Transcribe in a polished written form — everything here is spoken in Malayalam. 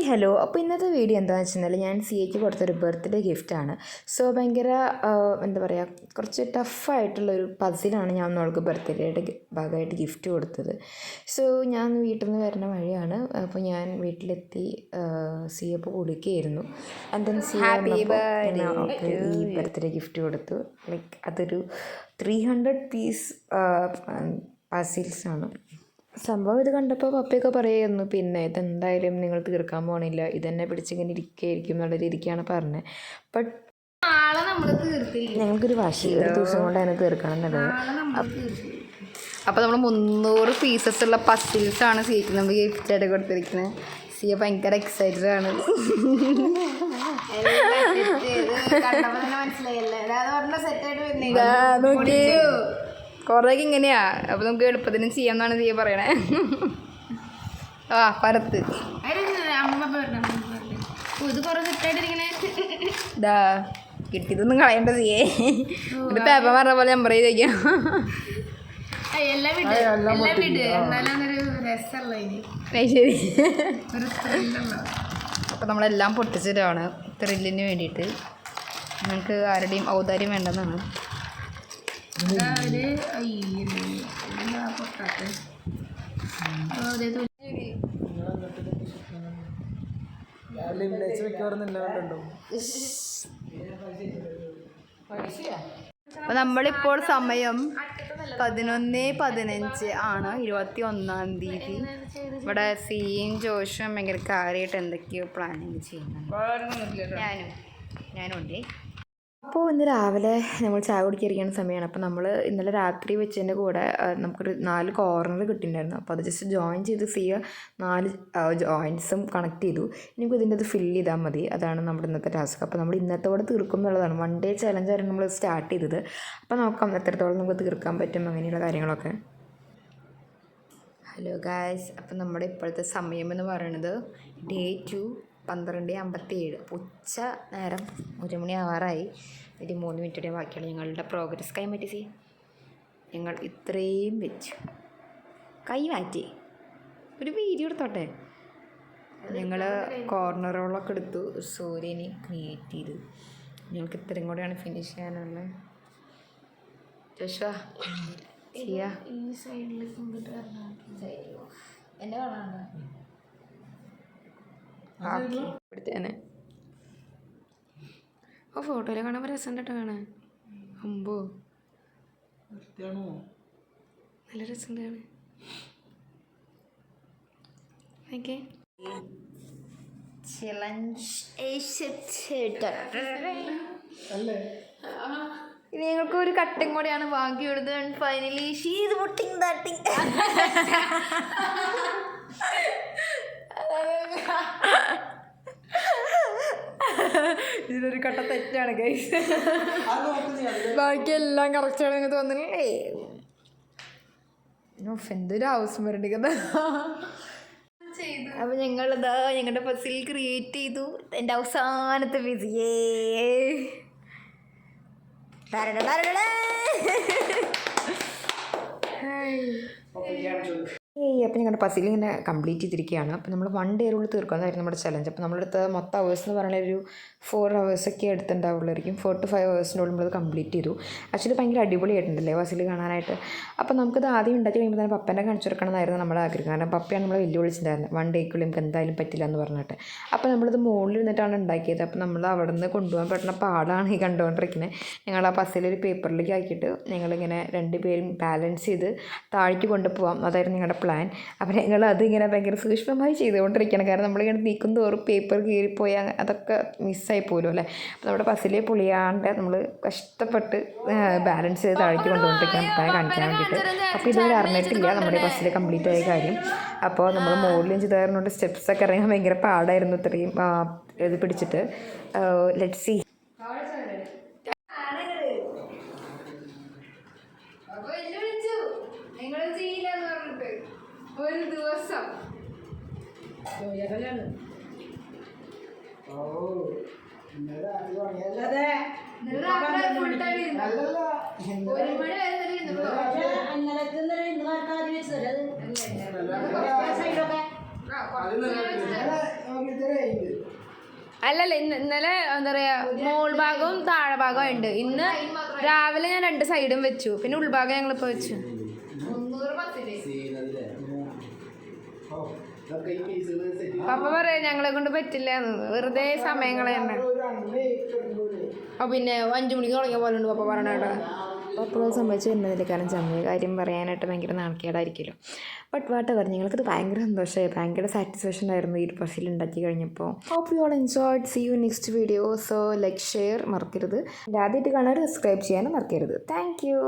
ഹലോ. അപ്പോൾ ഇന്നത്തെ വീഡിയോ എന്താണെന്ന് വെച്ചാൽ ഞാൻ സിയയ്ക്ക് കൊടുത്തൊരു ബർത്ത്ഡേ ഗിഫ്റ്റാണ്. സോ ഭയങ്കര എന്താ പറയുക, കുറച്ച് ടഫായിട്ടുള്ളൊരു പസിലാണ് ഞാൻ അവൾക്ക് ബർത്ത്ഡേയുടെ ഭാഗമായിട്ട് ഗിഫ്റ്റ് കൊടുത്തത്. സോ ഞാൻ വീട്ടിൽ നിന്ന് വരുന്ന വഴിയാണ്. അപ്പോൾ ഞാൻ വീട്ടിലെത്തി സിയ ഇപ്പോൾ കുളിക്കുകയായിരുന്നു. ആൻഡ് സിയ അവൾക്ക് ഈ ബർത്ത്ഡേ ഗിഫ്റ്റ് കൊടുത്തു. ലൈക്ക് അതൊരു 300 പീസ് പസിൽസാണ്. സംഭവം ഇത് കണ്ടപ്പോൾ പപ്പയൊക്കെ പറയുമായിരുന്നു, പിന്നെ ഇതെന്തായാലും നിങ്ങൾ തീർക്കാൻ പോകണില്ല, ഇതെന്നെ പിടിച്ചിങ്ങനെ ഇരിക്കുകയായിരിക്കും എന്നുള്ള രീതിക്കാണ് പറഞ്ഞത്. ബട്ട് ഞങ്ങൾക്കൊരു വാശി, ഒരു ദിവസം കൊണ്ട് അതിനെ തീർക്കണം എന്നുള്ളത്. അപ്പോൾ നമ്മൾ 300 പീസസ് ഉള്ള പസിൽസാണ് സിയക്ക് നമ്മൾ ഗിഫ്റ്റായിട്ട് കൊടുത്തിരിക്കുന്നത്. സിയ ഭയങ്കര എക്സൈറ്റഡ് ആണ്. കുറേയൊക്കെ ഇങ്ങനെയാ. അപ്പോൾ നമുക്ക് എളുപ്പത്തിന് ചെയ്യാമെന്നാണ് സിയ പറയണേ. ആ പരത്ത് ഇതാ കിട്ടിയതൊന്നും കളയണ്ട സിയേ. ഇത് പേപ്പർ പറഞ്ഞ പോലെ നമ്പർ ചെയ്തേക്കാം. ശരി. അപ്പോൾ നമ്മളെല്ലാം പൊട്ടിച്ചിട്ടാണ് ത്രില്ലിന് വേണ്ടിയിട്ട്. നമുക്ക് ആരുടെയും ഔദാര്യം വേണ്ടെന്നാണ്. അപ്പോൾ നമ്മളിപ്പോൾ സമയം 11:15 ആണ്, 21-ാം തീയതി. ഇവിടെ സിയും ജോഷും ഭയങ്കര കാര്യമായിട്ട് എന്തൊക്കെയോ പ്ലാനിങ് ചെയ്യുന്നുണ്ട്. ഞാനും ഉണ്ട്. അപ്പോൾ ഇന്ന് രാവിലെ നമ്മൾ ചായ കുടിക്കാതിരിക്കുന്ന സമയമാണ്. അപ്പോൾ നമ്മൾ ഇന്നലെ രാത്രി വെച്ചതിൻ്റെ കൂടെ നമുക്കൊരു 4 കോർണർ കിട്ടിയിട്ടുണ്ടായിരുന്നു. അപ്പോൾ അത് ജസ്റ്റ് ജോയിൻ ചെയ്ത് സിയ 4 ജോയിൻസും കണക്ട് ചെയ്തു. ഇനിയിപ്പോൾ ഇതിൻ്റെ അത് ഫില്ല് ചെയ്താൽ മതി. അതാണ് നമ്മുടെ ഇന്നത്തെ ടാസ്ക്. അപ്പോൾ നമ്മൾ ഇന്നത്തോടെ തീർക്കും എന്നുള്ളതാണ്. 1 ഡേ ചലഞ്ചായിരുന്നു നമ്മൾ സ്റ്റാർട്ട് ചെയ്തത്. അപ്പോൾ നോക്കാം എത്രത്തോളം നമുക്ക് തീർക്കാൻ പറ്റും അങ്ങനെയുള്ള കാര്യങ്ങളൊക്കെ. ഹലോ ഗായ്സ്, അപ്പോൾ നമ്മുടെ ഇപ്പോഴത്തെ സമയം എന്ന് പറയുന്നത് ഡേ 2 12:57. അപ്പോൾ ഉച്ച നേരം 1 മണി ആവാറായി. ഒരു 3 മിനിറ്റ് ബാക്കിയാണ്. ഞങ്ങളുടെ പ്രോഗ്രസ് കൈ മാറ്റി സി. ഞങ്ങൾ ഇത്രയും വെച്ചു. കൈ മാറ്റി ഒരു വീഡിയോ എടുത്തോട്ടെ. ഞങ്ങൾ കോർണറുകളൊക്കെ എടുത്തു. സൂര്യനെ ക്രിയേറ്റ് ചെയ്തു. ഞങ്ങൾക്ക് ഇത്രയും കൂടെയാണ് ഫിനിഷ് ചെയ്യാനുള്ളത്. ജോഷുവാ ചെയ്യാ ഈ സൈഡിലേക്ക് എന്നെ കാണാൻ ഇവിടുത്തേനെ. ഓ ഫോട്ടോയിൽ കാണാൻ രസം കേട്ടോ കാണാൻ. അമ്പോ നല്ല രസം കാണാൻ. ഓക്കെ ഇനി ഞങ്ങൾക്ക് ഒരു കട്ടും കൂടെയാണ് ബാക്കി എടുത്തത്. Finally she's putting that thing. ഇതിലൊരു കട്ട തെറ്റാണ് ഗൈസ്. ബാക്കിയെല്ലാം കറക്റ്റാണ് നിങ്ങൾക്ക് തോന്നുന്നില്ലേ? എന്തൊരു ആവശ്യം വരണ്ടിരിക്കുന്ന. അപ്പോൾ ഞങ്ങളിതാ ഞങ്ങളുടെ പസിൽ ക്രിയേറ്റ് ചെയ്തു. എൻ്റെ അവസാനത്തെ വിസിയേ. അപ്പോൾ ഞങ്ങളുടെ പസിൽ ഇങ്ങനെ കംപ്ലീറ്റ് ചെയ്തിരിക്കുകയാണ്. അപ്പോൾ നമ്മൾ 1 ഡേയിലുള്ളിൽ തീർക്കുന്നതായിരുന്നു നമ്മുടെ ചലഞ്ച്. അപ്പോൾ നമ്മളെടുത്ത മൊത്തം അവേഴ്സ് എന്ന് പറയുന്നത് ഒരു 4 hours എടുത്തുണ്ടാവുള്ളായിരിക്കും. 4 to 5 hours നമ്മളത് കംപ്ലീറ്റ് ചെയ്തു. ആക്ച്വലി ഭയങ്കര അടിപൊളിയായിട്ടുണ്ടല്ലേ പസിൽ കാണാനായിട്ട്. അപ്പോൾ നമുക്കത് ആദ്യം ഉണ്ടാക്കി കഴിയുമ്പോൾ തന്നെ പപ്പേനെ കാണിച്ചു കൊടുക്കണം എന്നായിരുന്നു നമ്മുടെ ആഗ്രഹം. കാരണം പപ്പയാണ് നമ്മളെ വെല്ലുവിളിച്ചിട്ടുണ്ടായിരുന്നത് 1 ഡേക്കുള്ളിൽ നമുക്ക് എന്തായാലും പറ്റില്ല എന്ന് പറഞ്ഞിട്ട്. അപ്പോൾ നമ്മളിത് മുകളിൽ നിന്നിട്ടാണ് ഉണ്ടാക്കിയത്. അപ്പോൾ നമ്മൾ അവിടെ നിന്ന് കൊണ്ടുപോകാൻ പറ്റുന്ന പാടാണ് ഈ കണ്ടുകൊണ്ടിരിക്കുന്നത്. ഞങ്ങൾ ആ പസിലൊരു പേപ്പറിലേക്ക് ആക്കിയിട്ട് ഞങ്ങളിങ്ങനെ 2 പേരും ബാലൻസ് ചെയ്ത് താഴേക്ക് കൊണ്ടുപോകാം, അതായിരുന്നു ഞങ്ങളുടെ പ്ലാൻ. അപ്പോൾ ഞങ്ങൾ അതിങ്ങനെ ഭയങ്കര സൂക്ഷ്മമായി ചെയ്തുകൊണ്ടിരിക്കുകയാണ്. കാരണം നമ്മളിങ്ങനെ നീക്കും തോറും പേപ്പർ കീറിപ്പോയി അതൊക്കെ മിസ്സായി പോലും അല്ലേ. അപ്പോൾ നമ്മുടെ പസിലെ പൊളിയാണ്ട് നമ്മൾ കഷ്ടപ്പെട്ട് ബാലൻസ് ചെയ്ത് താഴേക്ക് കൊണ്ടുകൊണ്ടിരിക്കണം പ്ലാൻ കാണിക്കാൻ വേണ്ടിയിട്ട്. അപ്പോൾ ഇതുവരെ അറിഞ്ഞിട്ടില്ല നമ്മുടെ പസിൽ കംപ്ലീറ്റ് ആയ കാര്യം. അപ്പോൾ നമ്മൾ മോഡലും ചെയ്തായിരുന്നുകൊണ്ട് സ്റ്റെപ്സൊക്കെ ഇറങ്ങാൻ ഭയങ്കര പാടായിരുന്നു ഇത്രയും ഇത് പിടിച്ചിട്ട്. Let's see. ഒരു ദിവസം അല്ലല്ല ഇന്നലെ എന്താ പറയാ മോൾ ഭാഗവും താഴെ ഭാഗവും ഉണ്ട്. ഇന്ന് രാവിലെ ഞാൻ 2 സൈഡും വെച്ചു, പിന്നെ ഉൾഭാഗം ഞങ്ങളിപ്പോൾ വെച്ചു. പപ്പ പറയാ ഞങ്ങളെ കൊണ്ട് പറ്റില്ല വെറുതെ സമയം കളയണ്ട. പിന്നെ 5 മണിക്ക് തുടങ്ങിയ പോലെ ഉണ്ട് പപ്പ പറയണേട്ടാ. പപ്പ സംഭവിച്ചു വരുന്നതില്ല, കാരണം ചമ്മയ കാര്യം പറയാനായിട്ട് ഭയങ്കര നാണക്കേടായിരിക്കുമല്ലോ. ബട്ട് വാട്ടെവർ, ഞങ്ങൾക്കത് ഭയങ്കര സന്തോഷമായി, ഭയങ്കര സാറ്റിസ്ഫാക്ഷൻ ആയിരുന്നു ഈ ഒരു പസിൽ ഉണ്ടാക്കി കഴിഞ്ഞപ്പോൾ. Hope you all enjoyed. See you next video. So like share മറക്കരുത്. ആദ്യമായിട്ട് കാണാൻ സബ്സ്ക്രൈബ് ചെയ്യാനും മറക്കരുത്. Thank U.